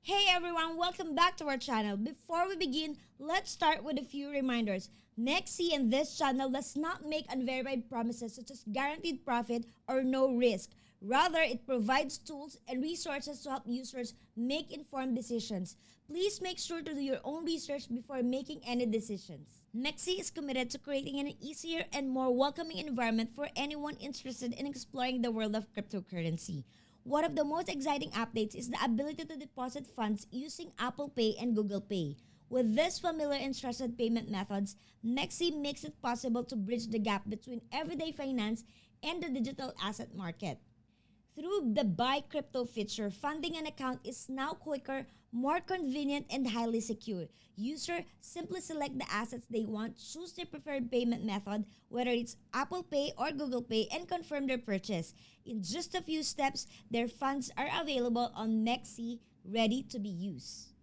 Hey everyone, welcome back to our channel. Before we begin, let's start with a few reminders. Mexc and this channel does not make unverified promises such as guaranteed profit or no risk. Rather, it provides tools and resources to help users make informed decisions. Please make sure to do your own research before making any decisions. Mexc is committed to creating an easier and more welcoming environment for anyone interested in exploring the world of cryptocurrency. One of the most exciting updates is the ability to deposit funds using Apple Pay and Google Pay. With these familiar and trusted payment methods, Mexc makes it possible to bridge the gap between everyday finance and the digital asset market. Through the Buy Crypto feature, funding an account is now quicker, more convenient, and highly secure. Users simply select the assets they want, choose their preferred payment method, whether it's Apple Pay or Google Pay, and confirm their purchase. In just a few steps, their funds are available on Mexc, ready to be used.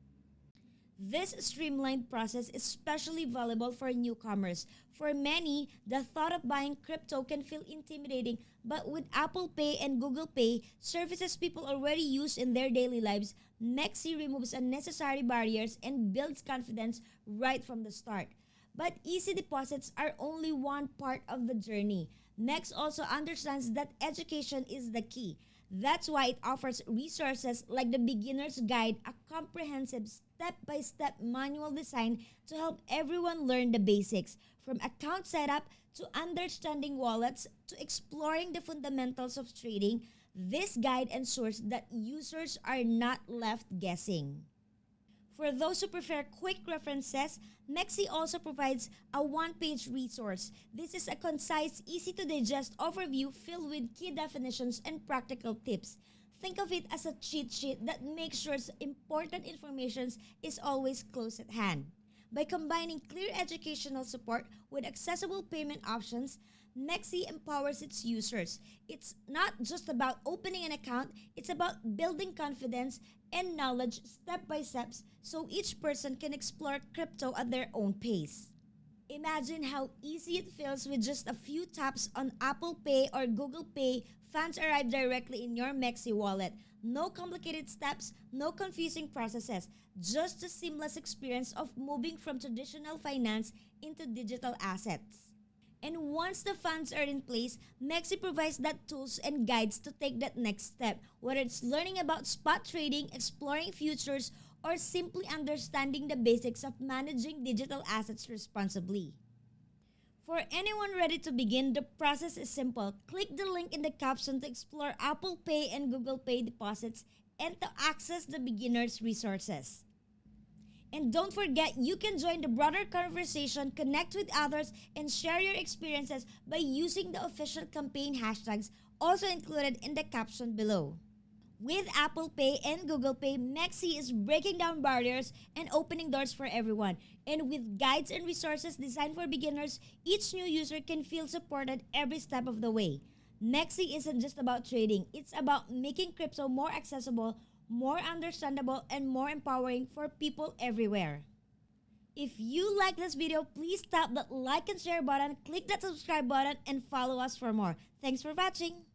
This streamlined process is especially valuable for newcomers. For many, the thought of buying crypto can feel intimidating, but with Apple Pay and Google Pay, services people already use in their daily lives, Mexc removes unnecessary barriers and builds confidence right from the start. But easy deposits are only one part of the journey. Mexc also understands that education is the key. That's why it offers resources like the Beginner's Guide, a comprehensive step-by-step manual designed to help everyone learn the basics, from account setup to understanding wallets to exploring the fundamentals of trading. This guide ensures that users are not left guessing. For those who prefer quick references, Mexc also provides a one-page resource. This is a concise, easy-to-digest overview filled with key definitions and practical tips. Think of it as a cheat sheet that makes sure important information is always close at hand. By combining clear educational support with accessible payment options, Mexc empowers its users. It's not just about opening an account, it's about building confidence and knowledge step by step so each person can explore crypto at their own pace. Imagine how easy it feels with just a few taps on Apple Pay or Google Pay. Funds arrive directly in your Mexc wallet. No complicated steps, no confusing processes, just a seamless experience of moving from traditional finance into digital assets. And once the funds are in place, Mexc provides that tools and guides to take that next step, whether it's learning about spot trading, exploring futures, or simply understanding the basics of managing digital assets responsibly. For anyone ready to begin, the process is simple. Click the link in the caption to explore Apple Pay and Google Pay deposits and to access the beginner's resources. And don't forget, you can join the broader conversation, connect with others, and share your experiences by using the official campaign hashtags also included in the caption below. With Apple Pay and Google Pay, Mexc is breaking down barriers and opening doors for everyone. And with guides and resources designed for beginners, each new user can feel supported every step of the way. Mexc isn't just about trading, it's about making crypto more accessible, more understandable, and more empowering for people everywhere. If you like this video, please tap that like and share button, click that subscribe button, and follow us for more. Thanks for watching!